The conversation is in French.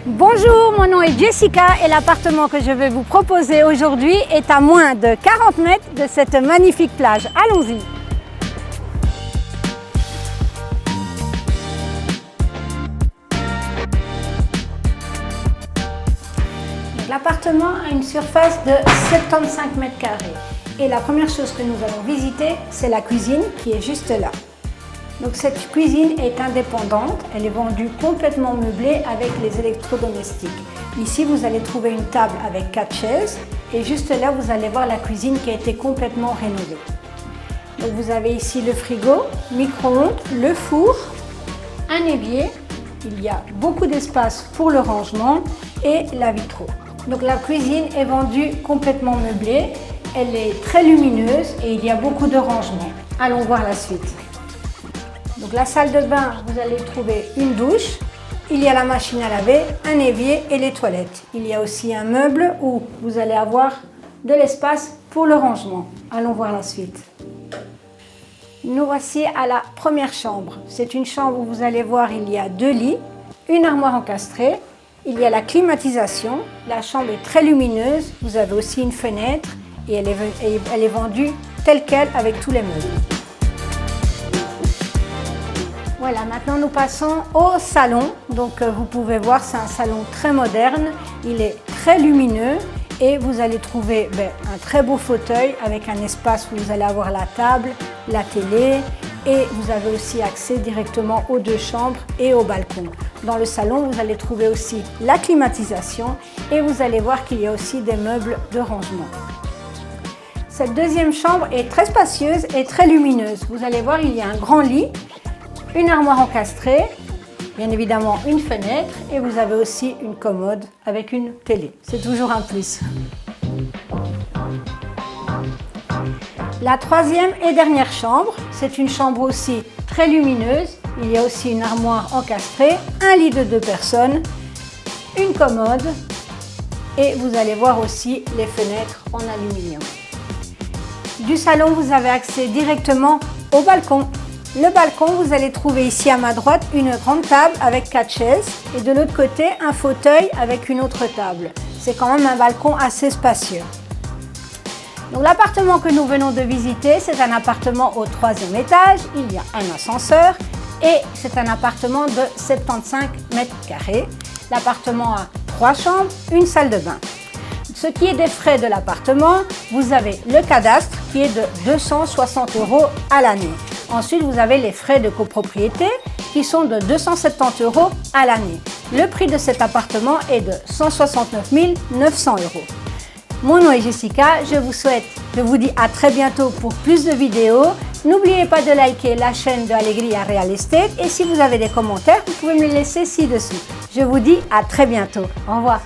Bonjour, mon nom est Jessica et l'appartement que je vais vous proposer aujourd'hui est à moins de 40 mètres de cette magnifique plage. Allons-y! L'appartement a une surface de 75 mètres carrés et la première chose que nous allons visiter, c'est la cuisine qui est juste là. Donc cette cuisine est indépendante, elle est vendue complètement meublée avec les électrodomestiques. Ici vous allez trouver une table avec 4 chaises et juste là vous allez voir la cuisine qui a été complètement rénovée. Donc vous avez ici le frigo, micro-ondes, le four, un évier, il y a beaucoup d'espace pour le rangement et la vitrine. Donc la cuisine est vendue complètement meublée, elle est très lumineuse et il y a beaucoup de rangements. Allons voir la suite. Donc la salle de bain, vous allez trouver une douche, il y a la machine à laver, un évier et les toilettes. Il y a aussi un meuble où vous allez avoir de l'espace pour le rangement. Allons voir la suite. Nous voici à la première chambre. C'est une chambre où vous allez voir, il y a 2 lits, une armoire encastrée, il y a la climatisation, la chambre est très lumineuse, vous avez aussi une fenêtre et elle est vendue telle quelle avec tous les meubles. Voilà, maintenant nous passons au salon. Donc vous pouvez voir, c'est un salon très moderne, il est très lumineux et vous allez trouver un très beau fauteuil avec un espace où vous allez avoir la table, la télé et vous avez aussi accès directement aux 2 chambres et au balcon. Dans le salon, vous allez trouver aussi la climatisation et vous allez voir qu'il y a aussi des meubles de rangement. Cette deuxième chambre est très spacieuse et très lumineuse. Vous allez voir, il y a un grand lit, une armoire encastrée, bien évidemment une fenêtre et vous avez aussi une commode avec une télé. C'est toujours un plus. La troisième et dernière chambre, c'est une chambre aussi très lumineuse. Il y a aussi une armoire encastrée, un lit de 2 personnes, une commode et vous allez voir aussi les fenêtres en aluminium. Du salon, vous avez accès directement au balcon. Le balcon, vous allez trouver ici à ma droite une grande table avec 4 chaises et de l'autre côté un fauteuil avec une autre table. C'est quand même un balcon assez spacieux. Donc l'appartement que nous venons de visiter, c'est un appartement au 3e étage, il y a un ascenseur et c'est un appartement de 75 mètres carrés. L'appartement a 3 chambres, une salle de bain. Ce qui est des frais de l'appartement, vous avez le cadastre qui est de 260 € à l'année. Ensuite, vous avez les frais de copropriété qui sont de 270 € à l'année. Le prix de cet appartement est de 169 900 €. Mon nom est Jessica, je vous dis à très bientôt pour plus de vidéos. N'oubliez pas de liker la chaîne de Alegria Real Estate et si vous avez des commentaires, vous pouvez me les laisser ci-dessous. Je vous dis à très bientôt. Au revoir.